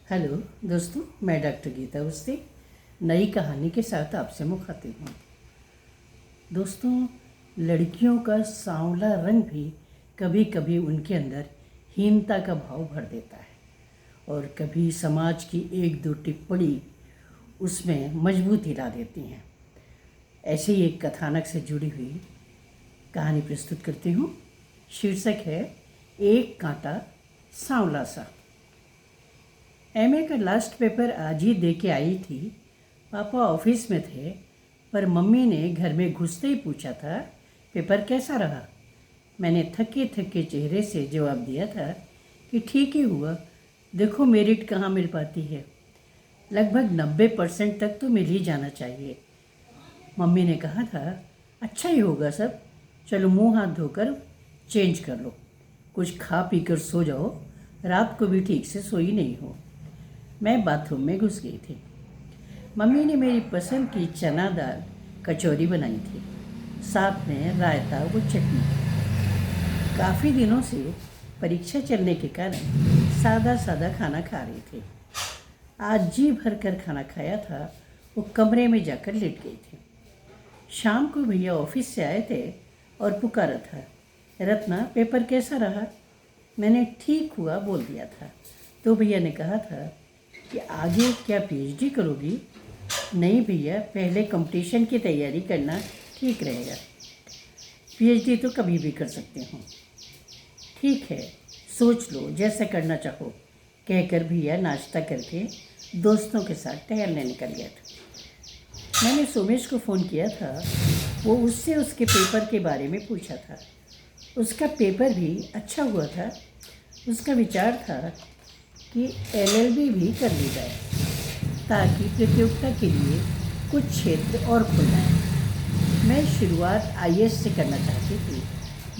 Hello दोस्तों, मैं doctor Gita Awasthi नई कहानी के साथ आपसे मुखातिब हूँ। दोस्तों, लड़कियों का सांवला रंग भी कभी कभी उनके अंदर हीनता का भाव भर देता है और कभी समाज की एक दो टिप्पणी उसमें मजबूती ला देती हैं। ऐसे ही एक कथानक से जुड़ी हुई कहानी प्रस्तुत करती हूँ। शीर्षक है एक कांटा सांवला सा। एमए का लास्ट पेपर आज ही दे के आई थी। पापा ऑफिस में थे, पर मम्मी ने घर में घुसते ही पूछा था, पेपर कैसा रहा। मैंने थके थके चेहरे से जवाब दिया था कि ठीक ही हुआ, देखो मेरिट कहाँ मिल पाती है, लगभग 90% तक तो मिल ही जाना चाहिए। मम्मी ने कहा था, अच्छा ही होगा सब, चलो मुंह हाथ धोकर चेंज कर लो, कुछ खा पी कर सो जाओ, रात को भी ठीक से सोई नहीं हो। मैं बाथरूम में घुस गई थी। मम्मी ने मेरी पसंद की चना दाल कचौरी बनाई थी, साथ में रायता व चटनी। काफ़ी दिनों से परीक्षा चलने के कारण सादा सादा खाना खा रही थी। आज जी भर कर खाना खाया था, वो कमरे में जाकर लेट गई थी। शाम को भैया ऑफिस से आए थे और पुकारा था, रत्ना पेपर कैसा रहा। मैंने ठीक हुआ बोल दिया था। तो भैया ने कहा था कि आगे क्या पीएचडी करोगी। नहीं भैया, पहले कंपटीशन की तैयारी करना ठीक रहेगा, पीएचडी तो कभी भी कर सकते हो। ठीक है, सोच लो जैसा करना चाहो, कहकर भैया नाश्ता करके दोस्तों के साथ टहलने निकल गया था। मैंने सोमेश को फ़ोन किया था, वो उससे उसके पेपर के बारे में पूछा था। उसका पेपर भी अच्छा हुआ था। उसका विचार था कि एलएलबी भी कर ली जाए ताकि प्रतियोगिता के लिए कुछ क्षेत्र और खुल जाए। मैं शुरुआत आईएएस से करना चाहती थी,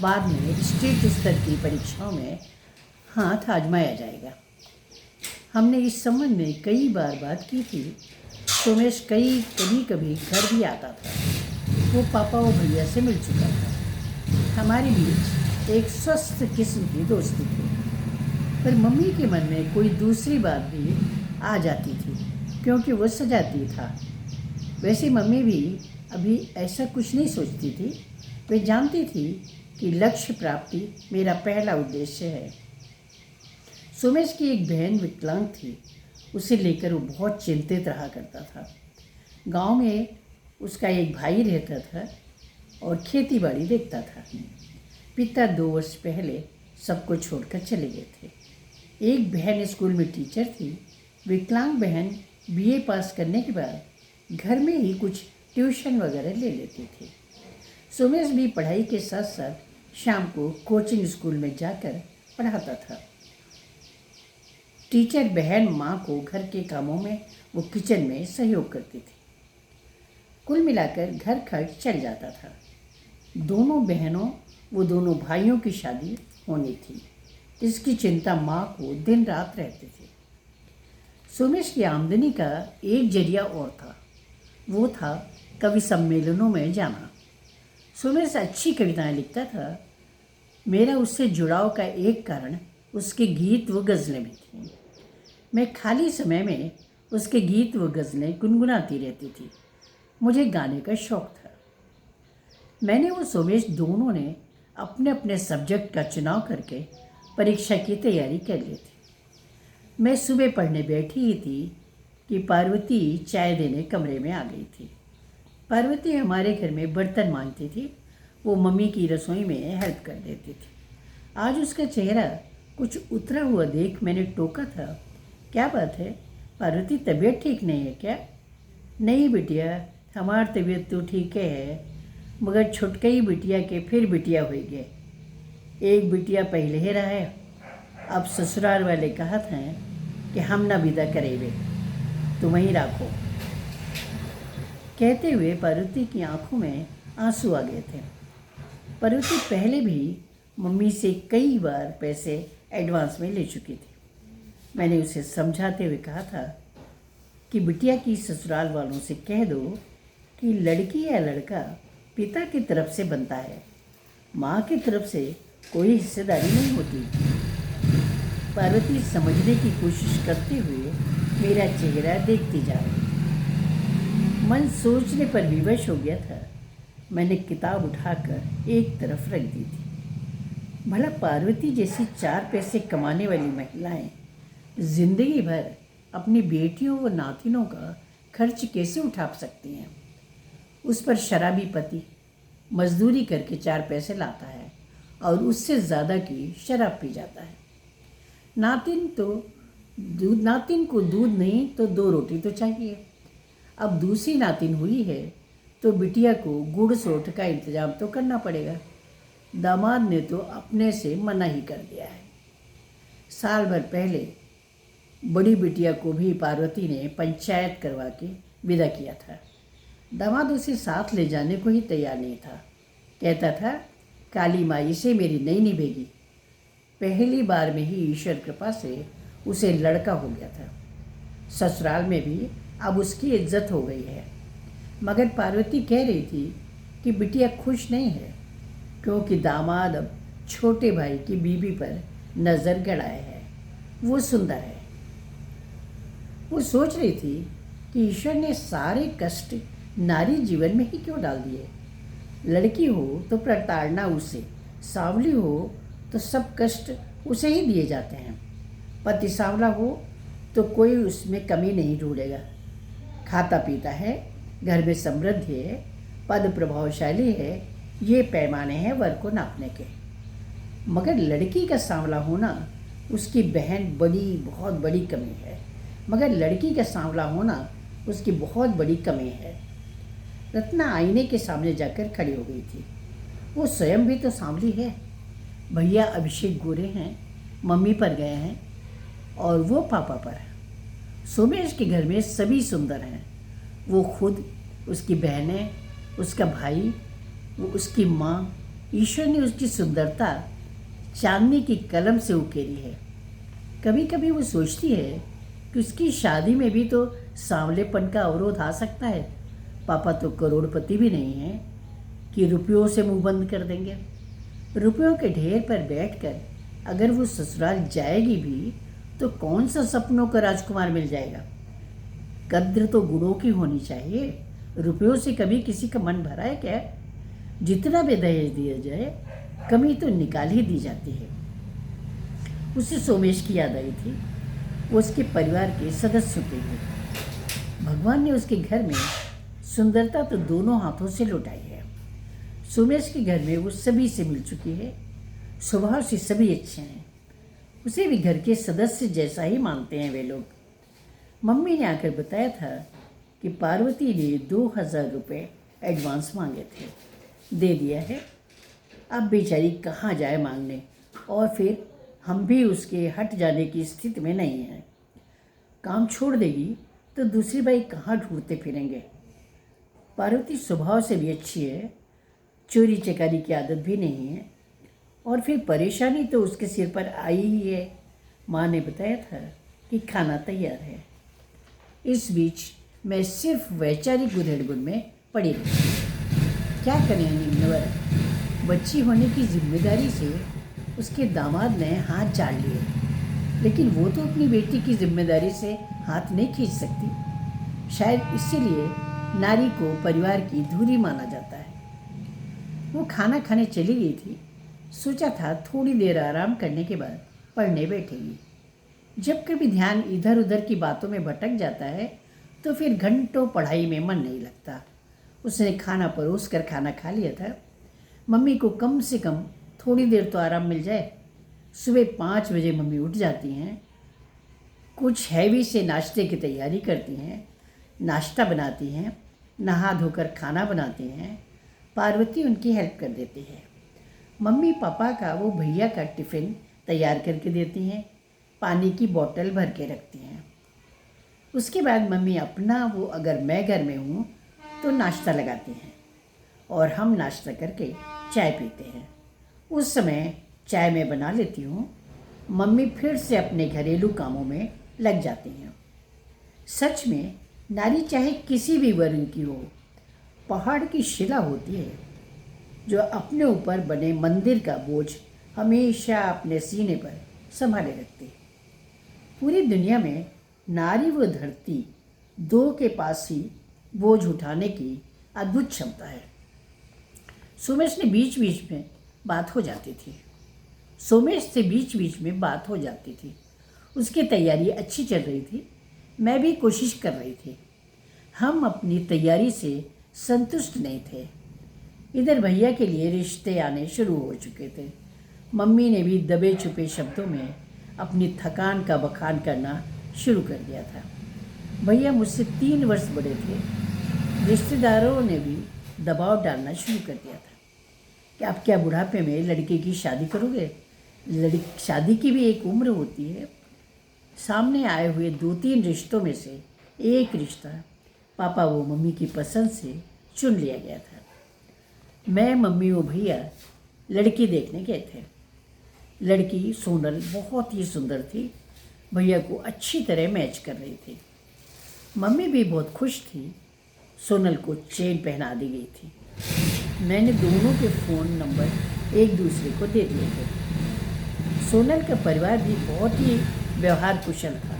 बाद में स्टेट स्तर की परीक्षाओं में हाथ आजमाया जाएगा। हमने इस संबंध में कई बार बात की थी। सोमेश कभी कभी घर भी आता था। वो पापा और भैया से मिल चुका था। हमारे बीच एक स्वस्थ किस्म की दोस्ती थी, पर मम्मी के मन में कोई दूसरी बात भी आ जाती थी, क्योंकि वो सजाती था। वैसे मम्मी भी अभी ऐसा कुछ नहीं सोचती थी। वे जानती थी कि लक्ष्य प्राप्ति मेरा पहला उद्देश्य है। सुमेश की एक बहन विकलांग थी, उसे लेकर वो बहुत चिंतित रहा करता था। गांव में उसका एक भाई रहता था और खेती बाड़ी देखता था। पिता 2 वर्ष पहले सबको छोड़कर चले गए थे। एक बहन स्कूल में टीचर थी। विकलांग बहन बीए पास करने के बाद घर में ही कुछ ट्यूशन वगैरह ले लेती थी। सुमेश भी पढ़ाई के साथ साथ शाम को कोचिंग स्कूल में जाकर पढ़ाता था। टीचर बहन माँ को घर के कामों में वो किचन में सहयोग करती थी। कुल मिलाकर घर खर्च चल जाता था। दोनों बहनों वो दोनों भाइयों की शादी होनी थी, इसकी चिंता माँ को दिन रात रहती थी। सुमेश की आमदनी का एक जरिया और था, वो था कवि सम्मेलनों में जाना। सुमेश अच्छी कविताएं लिखता था। मेरा उससे जुड़ाव का एक कारण उसके गीत व गज़लें भी थीं। मैं खाली समय में उसके गीत व गज़लें गुनगुनाती रहती थी। मुझे गाने का शौक़ था। मैंने वो सुमेश दोनों ने अपने अपने सब्जेक्ट का चुनाव करके परीक्षा की तैयारी कर ली थी। मैं सुबह पढ़ने बैठी ही थी कि पार्वती चाय देने कमरे में आ गई थी। पार्वती हमारे घर में बर्तन मांजती थी, वो मम्मी की रसोई में हेल्प कर देती थी। आज उसका चेहरा कुछ उतरा हुआ देख मैंने टोका था, क्या बात है पार्वती, तबीयत ठीक नहीं है क्या। नहीं बिटिया, हमारी तबीयत तो ठीक है, मगर छुटकई बिटिया के फिर बिटिया हुई गए। एक बिटिया पहले ही रहा है, अब ससुराल वाले कहा था कि हम ना विदा करेंगे, तो वहीं रखो। कहते हुए पार्वती की आंखों में आंसू आ गए थे। पार्वती पहले भी मम्मी से कई बार पैसे एडवांस में ले चुकी थी। मैंने उसे समझाते हुए कहा था कि बिटिया की ससुराल वालों से कह दो कि लड़की या लड़का पिता की तरफ से बनता है, माँ की तरफ से कोई हिस्सेदारी नहीं होती। पार्वती समझने की कोशिश करते हुए मेरा चेहरा देखती जा रही। मन सोचने पर विवश हो गया था। मैंने किताब उठाकर एक तरफ रख दी थी। भला पार्वती जैसी 4 पैसे कमाने वाली महिलाएं जिंदगी भर अपनी बेटियों व नातिनों का खर्च कैसे उठा सकती हैं? उस पर शराबी पति मजदूरी करके 4 पैसे लाता है और उससे ज़्यादा की शराब पी जाता है। नातिन को दूध नहीं तो 2 रोटी तो चाहिए। अब दूसरी नातिन हुई है तो बिटिया को गुड़ सोठ का इंतजाम तो करना पड़ेगा। दामाद ने तो अपने से मना ही कर दिया है। साल भर पहले बड़ी बिटिया को भी पार्वती ने पंचायत करवा के विदा किया था। दामाद उसे साथ ले जाने को ही तैयार नहीं था। कहता था, काली माई से मेरी नहीं निभेगी। पहली बार में ही ईश्वर कृपा से उसे लड़का हो गया था। ससुराल में भी अब उसकी इज्जत हो गई है। मगर पार्वती कह रही थी कि बिटिया खुश नहीं है, क्योंकि दामाद अब छोटे भाई की बीवी पर नज़र गड़ाए है। वो सुंदर है। वो सोच रही थी कि ईश्वर ने सारे कष्ट नारी जीवन में ही क्यों डाल दिए। लड़की हो तो प्रताड़ना उसे, सांवली हो तो सब कष्ट उसे ही दिए जाते हैं। पति सांवला हो तो कोई उसमें कमी नहीं ढूंढेगा। खाता पीता है, घर में समृद्धि है, पद प्रभावशाली है, ये पैमाने हैं वर को नापने के। मगर लड़की का सांवला होना उसकी बहन बहुत बड़ी कमी है। मगर लड़की का सांवला होना उसकी बहुत बड़ी कमी है। रत्ना आईने के सामने जाकर खड़ी हो गई थी। वो स्वयं भी तो सांवली है। भैया अभिषेक गोरे हैं, मम्मी पर गए हैं और वो पापा पर। सोमेश के घर में सभी सुंदर हैं। वो खुद, उसकी बहनें, उसका भाई, वो उसकी माँ। ईश्वर ने उसकी सुंदरता चांदनी की कलम से उकेरी है। कभी कभी वो सोचती है कि उसकी शादी में भी तो सांवलेपन का अवरोध आ सकता है। पापा तो करोड़पति भी नहीं हैं कि रुपयों से मुंह बंद कर देंगे। रुपयों के ढेर पर बैठकर अगर वो ससुराल जाएगी भी तो कौन सा सपनों का राजकुमार मिल जाएगा। कद्र तो गुणों की होनी चाहिए। रुपयों से कभी किसी का मन भरा है क्या? जितना भी दहेज दिया जाए कमी तो निकाल ही दी जाती है। उसे सोमेश की याद आई थी, वो उसके परिवार के सदस्यों के लिए। भगवान ने उसके घर में सुंदरता तो दोनों हाथों से लुटाई है। सोमेश के घर में वो सभी से मिल चुकी है। स्वभाव से सभी अच्छे हैं। उसे भी घर के सदस्य जैसा ही मानते हैं वे लोग। मम्मी ने आकर बताया था कि पार्वती ने 2000 रुपये एडवांस मांगे थे, दे दिया है। अब बेचारी कहाँ जाए मांगने, और फिर हम भी उसके हट जाने की स्थिति में नहीं हैं। काम छोड़ देगी तो दूसरी बाई कहाँ ढूंढते फिरेंगे। पार्वती स्वभाव से भी अच्छी है, चोरी चकारी की आदत भी नहीं है, और फिर परेशानी तो उसके सिर पर आई ही है। माँ ने बताया था कि खाना तैयार है। इस बीच मैं सिर्फ वैचारिक गुदेड़गुड़ में पड़ी रही। क्या करें निम्नवर, बच्ची होने की जिम्मेदारी से उसके दामाद ने हाथ झाड़ लिए, लेकिन वो तो अपनी बेटी की जिम्मेदारी से हाथ नहीं खींच सकती। शायद इसीलिए नारी को परिवार की धुरी माना जाता है। वो खाना खाने चली गई थी। सोचा था थोड़ी देर आराम करने के बाद पढ़ने बैठेगी। जब कभी ध्यान इधर उधर की बातों में भटक जाता है तो फिर घंटों पढ़ाई में मन नहीं लगता। उसने खाना परोस कर खाना खा लिया था। मम्मी को कम से कम थोड़ी देर तो आराम मिल जाए। सुबह 5 बजे मम्मी उठ जाती हैं, कुछ हैवी से नाश्ते की तैयारी करती हैं, नाश्ता बनाती हैं, नहा धोकर खाना बनाती हैं। पार्वती उनकी हेल्प कर देती है। मम्मी पापा का वो भैया का टिफ़िन तैयार करके देती हैं, पानी की बोतल भर के रखती हैं। उसके बाद मम्मी अपना, वो अगर मैं घर में हूँ तो नाश्ता लगाती हैं और हम नाश्ता करके चाय पीते हैं। उस समय चाय मैं बना लेती हूँ, मम्मी फिर से अपने घरेलू कामों में लग जाती हैं। सच में नारी चाहे किसी भी वर्ण की हो, पहाड़ की शिला होती है जो अपने ऊपर बने मंदिर का बोझ हमेशा अपने सीने पर संभाले रखती है। पूरी दुनिया में नारी व धरती दो के पास ही बोझ उठाने की अद्भुत क्षमता है। सोमेश ने बीच बीच में बात हो जाती थी सोमेश से बीच बीच में बात हो जाती थी। उसकी तैयारी अच्छी चल रही थी, मैं भी कोशिश कर रही थी। हम अपनी तैयारी से संतुष्ट नहीं थे। इधर भैया के लिए रिश्ते आने शुरू हो चुके थे। मम्मी ने भी दबे छुपे शब्दों में अपनी थकान का बखान करना शुरू कर दिया था। भैया मुझसे 3 वर्ष बड़े थे। रिश्तेदारों ने भी दबाव डालना शुरू कर दिया था कि आप क्या बुढ़ापे में लड़के की शादी करोगे? शादी की भी एक उम्र होती है। सामने आए हुए 2-3 रिश्तों में से एक रिश्ता पापा व मम्मी की पसंद से चुन लिया गया था। मैं, मम्मी व भैया लड़की देखने गए थे। लड़की सोनल बहुत ही सुंदर थी, भैया को अच्छी तरह मैच कर रही थी। मम्मी भी बहुत खुश थी। सोनल को चेन पहना दी गई थी। मैंने दोनों के फ़ोन नंबर एक दूसरे को दे दिए थे। सोनल का परिवार भी बहुत ही व्यवहार कुशल था।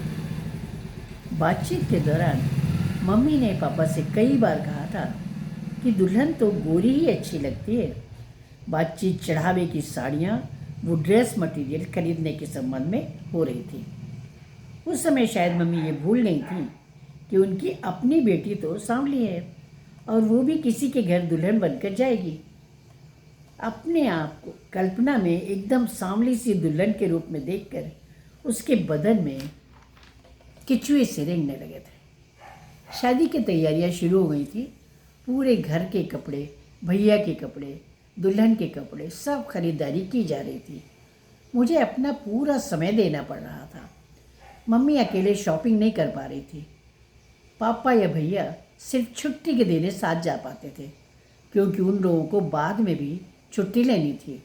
बातचीत के दौरान मम्मी ने पापा से कई बार कहा था कि दुल्हन तो गोरी ही अच्छी लगती है। बातचीत चढ़ावे की साड़ियाँ वो ड्रेस मटेरियल खरीदने के संबंध में हो रही थी। उस समय शायद मम्मी ये भूल गई थी कि उनकी अपनी बेटी तो सांवली है और वो भी किसी के घर दुल्हन बनकर जाएगी। अपने आप को कल्पना में एकदम सांवली सी दुल्हन के रूप में देखकर उसके बदन में किचुए से रेंगने लगे थे। शादी की तैयारियां शुरू हो गई थी। पूरे घर के कपड़े, भैया के कपड़े, दुल्हन के कपड़े, सब खरीदारी की जा रही थी। मुझे अपना पूरा समय देना पड़ रहा था। मम्मी अकेले शॉपिंग नहीं कर पा रही थी। पापा या भैया सिर्फ छुट्टी के दिन साथ जा पाते थे, क्योंकि उन लोगों को बाद में भी छुट्टी लेनी थी।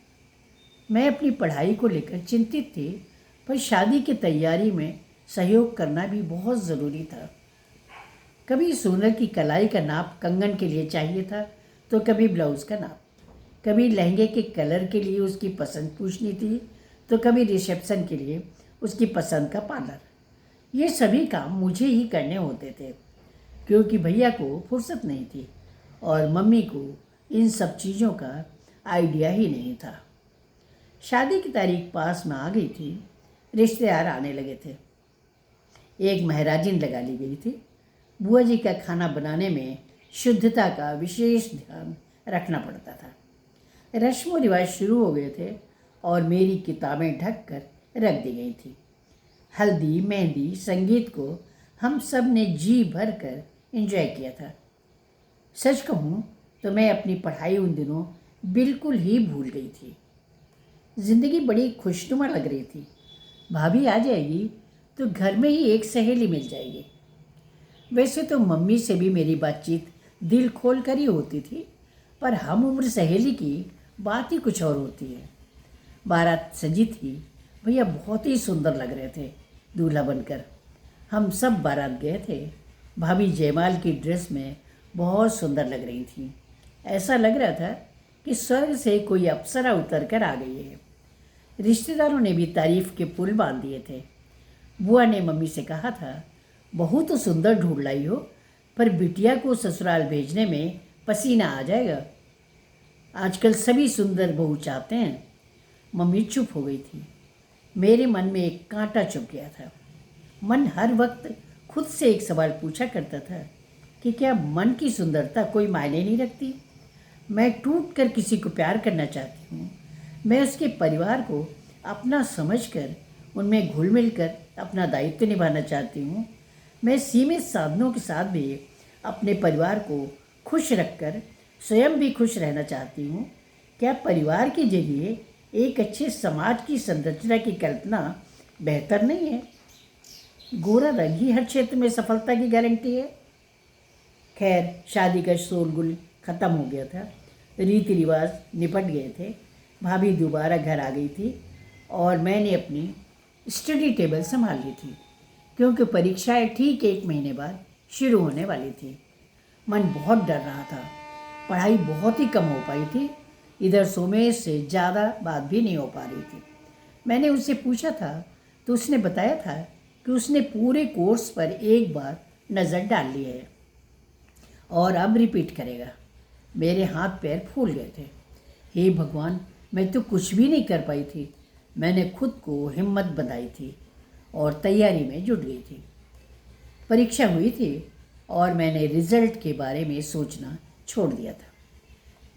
मैं अपनी पढ़ाई को लेकर चिंतित थी, पर शादी की तैयारी में सहयोग करना भी बहुत ज़रूरी था। कभी सोनल की कलाई का नाप कंगन के लिए चाहिए था, तो कभी ब्लाउज़ का नाप, कभी लहंगे के कलर के लिए उसकी पसंद पूछनी थी, तो कभी रिसेप्शन के लिए उसकी पसंद का पार्लर। ये सभी काम मुझे ही करने होते थे, क्योंकि भैया को फुर्सत नहीं थी और मम्मी को इन सब चीज़ों का आइडिया ही नहीं था। शादी की तारीख पास में आ गई थी। रिश्तेदार आने लगे थे। एक महराजिन लगा ली गई थी। बुआ जी का खाना बनाने में शुद्धता का विशेष ध्यान रखना पड़ता था। रस्म व रिवाज शुरू हो गए थे और मेरी किताबें ढक कर रख दी गई थी। हल्दी, मेहंदी, संगीत को हम सब ने जी भर कर एंजॉय किया था। सच कहूँ तो मैं अपनी पढ़ाई उन दिनों बिल्कुल ही भूल गई थी। ज़िंदगी बड़ी खुशनुमा लग रही थी। भाभी आ जाएगी तो घर में ही एक सहेली मिल जाएगी। वैसे तो मम्मी से भी मेरी बातचीत दिल खोल कर ही होती थी, पर हम उम्र सहेली की बात ही कुछ और होती है। बारात सजी थी। भैया बहुत ही सुंदर लग रहे थे दूल्हा बनकर। हम सब बारात गए थे। भाभी जयमाल की ड्रेस में बहुत सुंदर लग रही थी। ऐसा लग रहा था कि स्वर्ग से कोई अप्सरा उतर कर आ गई है। रिश्तेदारों ने भी तारीफ के पुल बांध दिए थे। बुआ ने मम्मी से कहा था, बहू तो सुंदर ढूंढ लाई हो, पर बिटिया को ससुराल भेजने में पसीना आ जाएगा। आजकल सभी सुंदर बहू चाहते हैं। मम्मी चुप हो गई थी। मेरे मन में एक कांटा चुभ गया था। मन हर वक्त खुद से एक सवाल पूछा करता था कि क्या मन की सुंदरता कोई मायने नहीं रखती? मैं टूट कर किसी को प्यार करना चाहती हूँ। मैं उसके परिवार को अपना समझकर उनमें घुल मिल कर अपना दायित्व निभाना चाहती हूँ। मैं सीमित साधनों के साथ भी अपने परिवार को खुश रखकर स्वयं भी खुश रहना चाहती हूँ। क्या परिवार के जरिए एक अच्छे समाज की संरचना की कल्पना बेहतर नहीं है? गोरा रंग ही हर क्षेत्र में सफलता की गारंटी है। खैर, शादी का शोरगुल ख़त्म हो गया था। रीति रिवाज निपट गए थे। भाभी दोबारा घर आ गई थी और मैंने अपनी स्टडी टेबल संभाल ली थी, क्योंकि परीक्षाएं ठीक 1 महीने बाद शुरू होने वाली थी। मन बहुत डर रहा था। पढ़ाई बहुत ही कम हो पाई थी। इधर सोमेश से ज़्यादा बात भी नहीं हो पा रही थी। मैंने उससे पूछा था तो उसने बताया था कि उसने पूरे कोर्स पर एक बार नज़र डाल ली है और अब रिपीट करेगा। मेरे हाथ पैर फूल गए थे। हे भगवान, मैं तो कुछ भी नहीं कर पाई थी। मैंने खुद को हिम्मत बंधाई थी और तैयारी में जुट गई थी। परीक्षा हुई थी और मैंने रिजल्ट के बारे में सोचना छोड़ दिया था।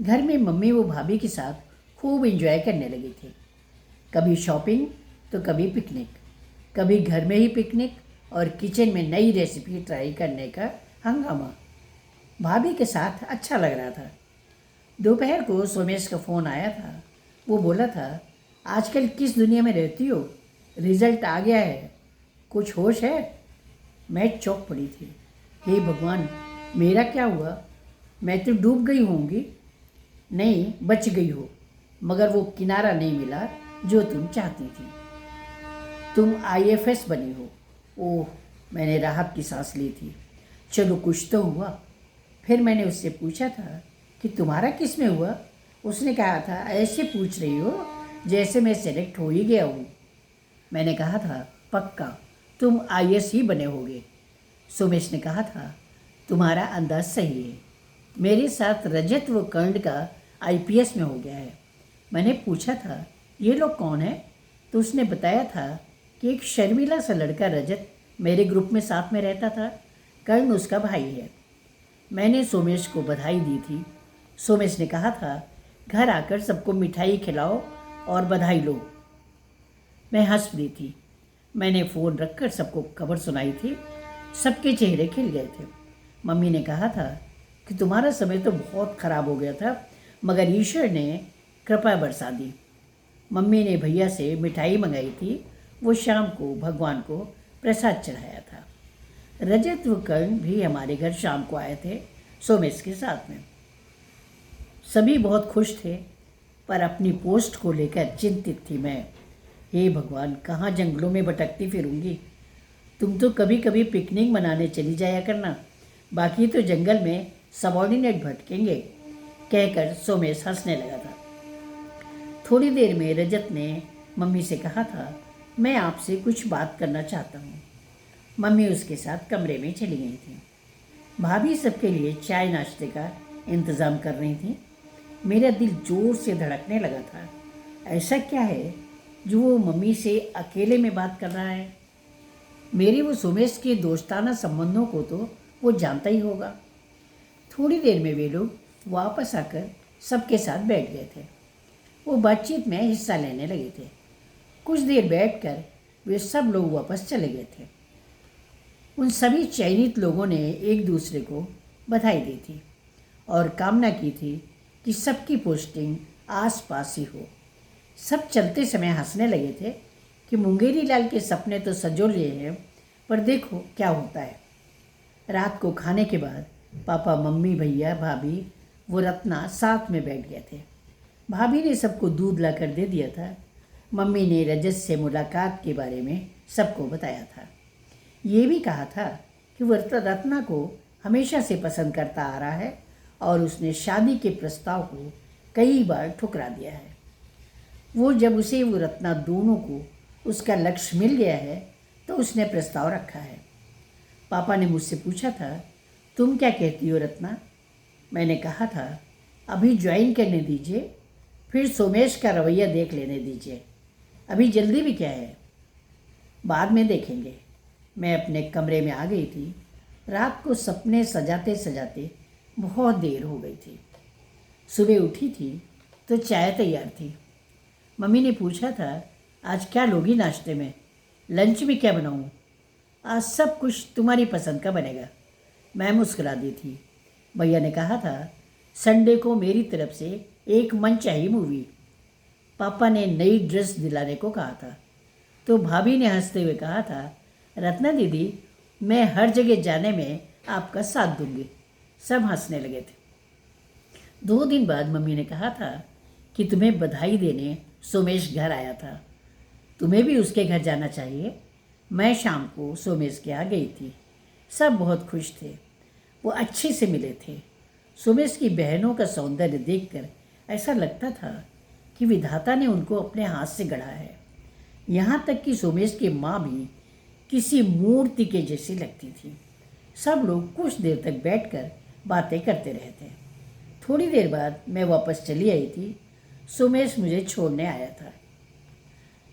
घर में मम्मी व भाभी के साथ खूब एंजॉय करने लगी थी। कभी शॉपिंग तो कभी पिकनिक, कभी घर में ही पिकनिक और किचन में नई रेसिपी ट्राई करने का हंगामा। भाभी के साथ अच्छा लग रहा था। दोपहर को सोमेश का फ़ोन आया था। वो बोला था, आजकल किस दुनिया में रहती हो? रिजल्ट आ गया है, कुछ होश है? मैं चौंक पड़ी थी। हे भगवान, मेरा क्या हुआ? मैं तो डूब गई होंगी। नहीं, बच गई हो, मगर वो किनारा नहीं मिला जो तुम चाहती थी। तुम आईएफएस बनी हो। ओह, मैंने राहत की सांस ली थी। चलो, कुछ तो हुआ। फिर मैंने उससे पूछा था कि तुम्हारा किस में हुआ? उसने कहा था, ऐसे पूछ रही हो जैसे मैं सेलेक्ट हो ही गया हूँ। मैंने कहा था, पक्का तुम आईएएस ही बने होगे। सोमेश ने कहा था, तुम्हारा अंदाज सही है। मेरे साथ रजत व कर्ण का आईपीएस में हो गया है। मैंने पूछा था, ये लोग कौन है? तो उसने बताया था कि एक शर्मिला सा लड़का रजत मेरे ग्रुप में साथ में रहता था। कर्ण उसका भाई है। मैंने सोमेश को बधाई दी थी। सोमेश ने कहा था, घर आकर सबको मिठाई खिलाओ और बधाई लो। मैं हंस दी थी। मैंने फ़ोन रखकर सबको खबर सुनाई थी। सबके चेहरे खिल गए थे। मम्मी ने कहा था कि तुम्हारा समय तो बहुत ख़राब हो गया था, मगर ईश्वर ने कृपा बरसा दी। मम्मी ने भैया से मिठाई मंगाई थी। वो शाम को भगवान को प्रसाद चढ़ाया था। रजत व कर्ण भी हमारे घर शाम को आए थे, सोमेश के साथ में। सभी बहुत खुश थे, पर अपनी पोस्ट को लेकर चिंतित थी मैं। हे भगवान, कहाँ जंगलों में भटकती फिरूंगी। तुम तो कभी कभी पिकनिक मनाने चली जाया करना, बाकी तो जंगल में सबॉर्डिनेट भटकेंगे, कहकर सोमेश हंसने लगा था। थोड़ी देर में रजत ने मम्मी से कहा था, मैं आपसे कुछ बात करना चाहता हूँ। मम्मी उसके साथ कमरे में चली गई थी। भाभी सबके लिए चाय नाश्ते का इंतज़ाम कर रही थी। मेरा दिल जोर से धड़कने लगा था। ऐसा क्या है जो वो मम्मी से अकेले में बात कर रहा है? मेरे वो सोमेश के दोस्ताना संबंधों को तो वो जानता ही होगा। थोड़ी देर में वे लोग वापस आकर सबके साथ बैठ गए थे। वो बातचीत में हिस्सा लेने लगे थे। कुछ देर बैठकर वे सब लोग वापस चले गए थे। उन सभी चयनित लोगों ने एक दूसरे को बधाई दी थी और कामना की थी कि सबकी पोस्टिंग आस पास ही हो। सब चलते समय हंसने लगे थे कि मुंगेरी लाल के सपने तो सजो लिए हैं, पर देखो क्या होता है। रात को खाने के बाद पापा, मम्मी, भैया, भाभी वो रत्ना साथ में बैठ गए थे। भाभी ने सबको दूध लाकर दे दिया था। मम्मी ने रजत से मुलाकात के बारे में सबको बताया था। ये भी कहा था कि वो रत्ना को हमेशा से पसंद करता आ रहा है और उसने शादी के प्रस्ताव को कई बार ठुकरा दिया है। वो जब उसे वो रत्ना दोनों को उसका लक्ष्य मिल गया है तो उसने प्रस्ताव रखा है। पापा ने मुझसे पूछा था, तुम क्या कहती हो रत्ना? मैंने कहा था, अभी ज्वाइन करने दीजिए, फिर सोमेश का रवैया देख लेने दीजिए। अभी जल्दी भी क्या है, बाद में देखेंगे। मैं अपने कमरे में आ गई थी। रात को सपने सजाते सजाते बहुत देर हो गई थी। सुबह उठी थी तो चाय तैयार थी। मम्मी ने पूछा था, आज क्या लोगी नाश्ते में? लंच में क्या बनाऊं? आज सब कुछ तुम्हारी पसंद का बनेगा। मैं मुस्कुरा दी थी। भैया ने कहा था, संडे को मेरी तरफ से एक मनचाही मूवी। पापा ने नई ड्रेस दिलाने को कहा था। तो भाभी ने हंसते हुए कहा था, रत्ना दीदी, मैं हर जगह जाने में आपका साथ दूंगी। सब हंसने लगे थे। 2 दिन बाद मम्मी ने कहा था कि तुम्हें बधाई देने सोमेश घर आया था, तुम्हें भी उसके घर जाना चाहिए। मैं शाम को सोमेश के यहाँ गई थी। सब बहुत खुश थे। वो अच्छे से मिले थे। सोमेश की बहनों का सौंदर्य देखकर ऐसा लगता था कि विधाता ने उनको अपने हाथ से गढ़ा है। यहाँ तक कि सोमेश की माँ भी किसी मूर्ति के जैसी लगती थी। सब लोग कुछ देर तक बैठकर बातें करते रहे थे। थोड़ी देर बाद मैं वापस चली आई थी। सोमेश मुझे छोड़ने आया था।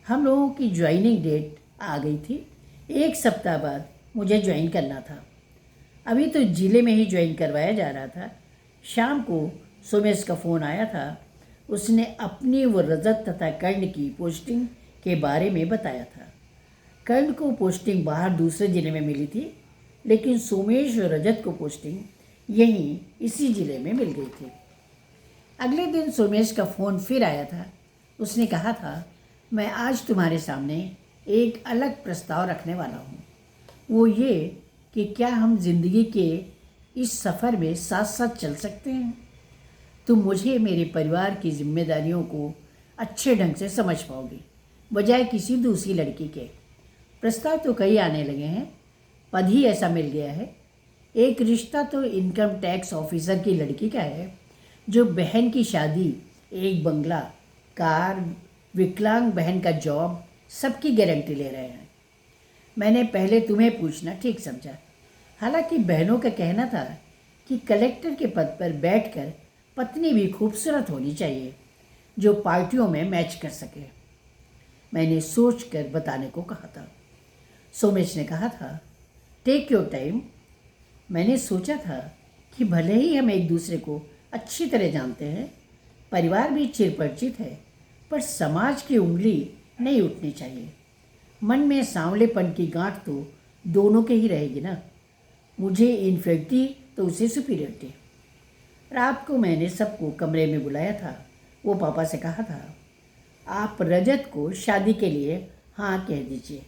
हम लोगों की ज्वाइनिंग डेट आ गई थी। 1 सप्ताह बाद मुझे ज्वाइन करना था। अभी तो ज़िले में ही ज्वाइन करवाया जा रहा था। शाम को सोमेश का फ़ोन आया था। उसने अपनी व रजत तथा कर्ण की पोस्टिंग के बारे में बताया था। कर्ण को पोस्टिंग बाहर दूसरे ज़िले में मिली थी, लेकिन सोमेश और रजत को पोस्टिंग यहीं इसी ज़िले में मिल गई थी। अगले दिन सोमेश का फ़ोन फिर आया था। उसने कहा था, मैं आज तुम्हारे सामने एक अलग प्रस्ताव रखने वाला हूँ। वो ये कि क्या हम जिंदगी के इस सफ़र में साथ साथ चल सकते हैं। तुम मुझे मेरे परिवार की जिम्मेदारियों को अच्छे ढंग से समझ पाओगी, बजाय किसी दूसरी लड़की के। प्रस्ताव तो कई आने लगे हैं, पद ही ऐसा मिल गया है। एक रिश्ता तो इनकम टैक्स ऑफिसर की लड़की का है, जो बहन की शादी, एक बंगला, कार, विकलांग बहन का जॉब, सबकी गारंटी ले रहे हैं। मैंने पहले तुम्हें पूछना ठीक समझा। हालांकि बहनों का कहना था कि कलेक्टर के पद पर बैठकर पत्नी भी खूबसूरत होनी चाहिए, जो पार्टियों में मैच कर सके। मैंने सोचकर बताने को कहा था। सोमेश ने कहा था, टेक योर टाइम। मैंने सोचा था कि भले ही हम एक दूसरे को अच्छी तरह जानते हैं, परिवार भी चिरपरिचित है, पर समाज की उंगली नहीं उठनी चाहिए। मन में सांवलेपन की गांठ तो दोनों के ही रहेगी ना। मुझे इन्फिनिटी तो उसे सुपीरियरिटी। रात को मैंने सबको कमरे में बुलाया था। वो पापा से कहा था, आप रजत को शादी के लिए हाँ कह दीजिए।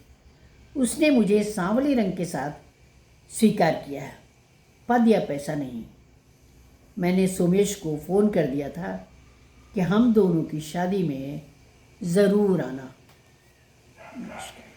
उसने मुझे सांवले रंग के साथ स्वीकार किया है, पद या पैसा नहीं। मैंने सोमेश को फ़ोन कर दिया था कि हम दोनों की शादी में ज़रूर आना। नमस्कार।